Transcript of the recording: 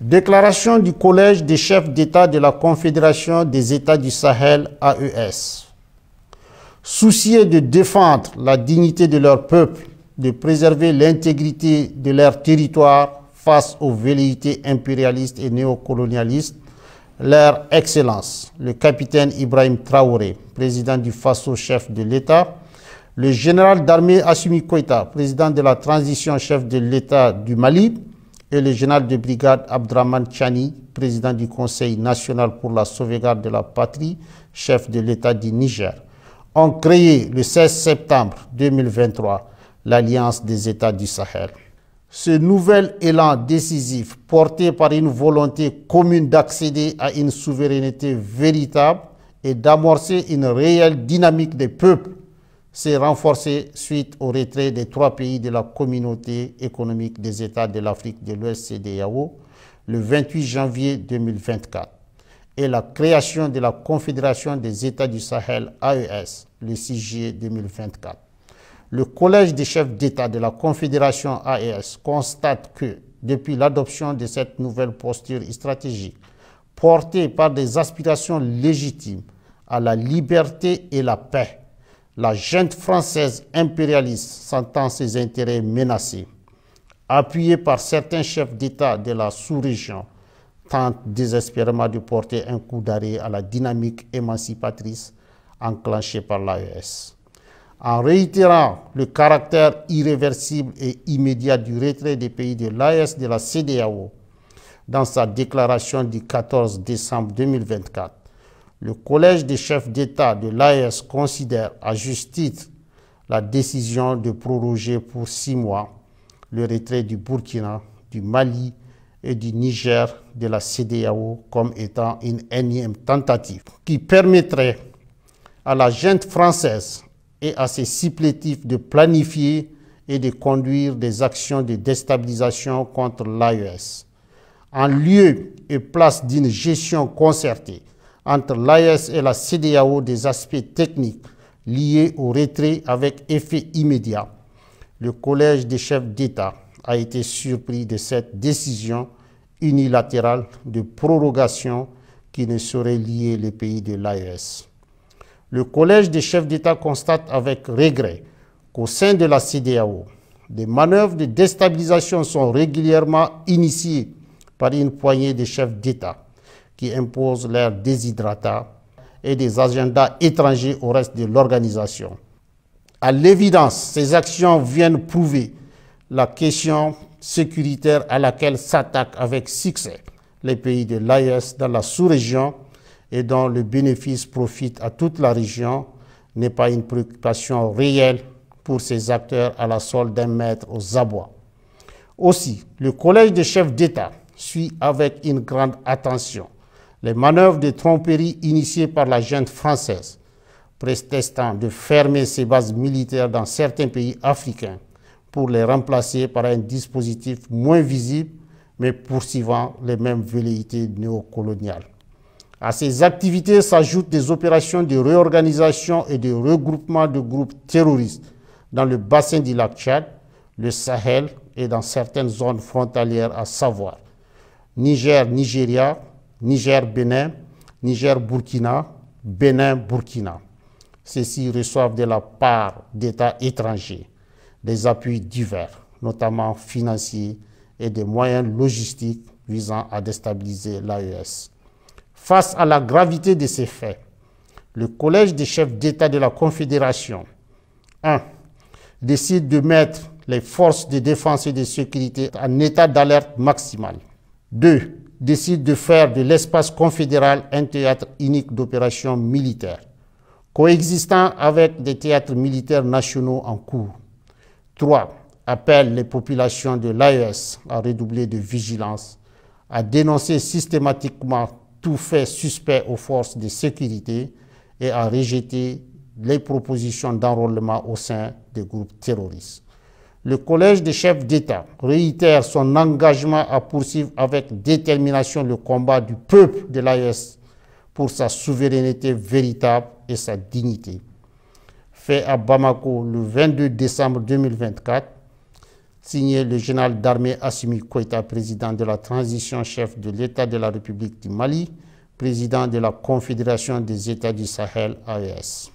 Déclaration du Collège des chefs d'État de la Confédération des États du Sahel, AES. Soucieux de défendre la dignité de leur peuple, de préserver l'intégrité de leur territoire face aux velléités impérialistes et néocolonialistes, leur Excellence, le capitaine Ibrahim Traoré, président du Faso, chef de l'État, le général d'armée Assimi Goïta, président de la transition, chef de l'État du Mali, et le général de brigade Abdraman Tchani, président du Conseil national pour la sauvegarde de la patrie, chef de l'État du Niger, ont créé le 16 septembre 2023 l'Alliance des États du Sahel. Ce nouvel élan décisif, porté par une volonté commune d'accéder à une souveraineté véritable et d'amorcer une réelle dynamique des peuples, s'est renforcé suite au retrait des 3 pays de la Communauté économique des États de l'Afrique de l'Ouest CEDEAO le 28 janvier 2024 et la création de la Confédération des États du Sahel AES le 6 juillet 2024. Le Collège des chefs d'État de la Confédération AES constate que, depuis l'adoption de cette nouvelle posture stratégique, portée par des aspirations légitimes à la liberté et la paix, la junte française impérialiste sentant ses intérêts menacés, appuyée par certains chefs d'État de la sous-région, tente désespérément de porter un coup d'arrêt à la dynamique émancipatrice enclenchée par l'AES. En réitérant le caractère irréversible et immédiat du retrait des pays de l'AES de la CEDEAO, dans sa déclaration du 14 décembre 2024, le Collège des chefs d'État de l'AES considère à juste titre la décision de proroger pour 6 mois le retrait du Burkina, du Mali et du Niger de la CEDEAO comme étant une énième tentative qui permettrait à la junte française et à ses supplétifs de planifier et de conduire des actions de déstabilisation contre l'AES. En lieu et place d'une gestion concertée entre l'AES et la CEDEAO des aspects techniques liés au retrait avec effet immédiat, le Collège des chefs d'État a été surpris de cette décision unilatérale de prorogation qui ne saurait lier les pays de l'AES. Le Collège des chefs d'État constate avec regret qu'au sein de la CEDEAO, des manœuvres de déstabilisation sont régulièrement initiées par une poignée de chefs d'État qui imposent leurs desiderata et des agendas étrangers au reste de l'organisation. À l'évidence, ces actions viennent prouver la question sécuritaire à laquelle s'attaquent avec succès les pays de l'AES dans la sous-région et dont le bénéfice profite à toute la région n'est pas une préoccupation réelle pour ces acteurs à la solde d'un maître aux abois. Aussi, le Collège des chefs d'État suit avec une grande attention les manœuvres de tromperie initiées par la junte française, prétextant de fermer ses bases militaires dans certains pays africains pour les remplacer par un dispositif moins visible mais poursuivant les mêmes velléités néocoloniales. À ces activités s'ajoutent des opérations de réorganisation et de regroupement de groupes terroristes dans le bassin du lac Tchad, le Sahel et dans certaines zones frontalières, à savoir Niger-Nigeria, Niger-Bénin, Niger-Burkina, Bénin-Burkina. Ceux-ci reçoivent de la part d'États étrangers des appuis divers, notamment financiers et des moyens logistiques visant à déstabiliser l'AES. Face à la gravité de ces faits, le Collège des chefs d'État de la Confédération 1. Décide de mettre les forces de défense et de sécurité en état d'alerte maximale. 2. Décide de faire de l'espace confédéral un théâtre unique d'opérations militaires, coexistant avec des théâtres militaires nationaux en cours. 3. Appelle les populations de l'AES à redoubler de vigilance, à dénoncer systématiquement tout fait suspect aux forces de sécurité et à rejeter les propositions d'enrôlement au sein des groupes terroristes. Le Collège des chefs d'État réitère son engagement à poursuivre avec détermination le combat du peuple de l'AES pour sa souveraineté véritable et sa dignité. Fait à Bamako le 22 décembre 2024, Signé le général d'armée Assimi Goïta, président de la transition, chef de l'État de la République du Mali, président de la Confédération des États du Sahel, AES.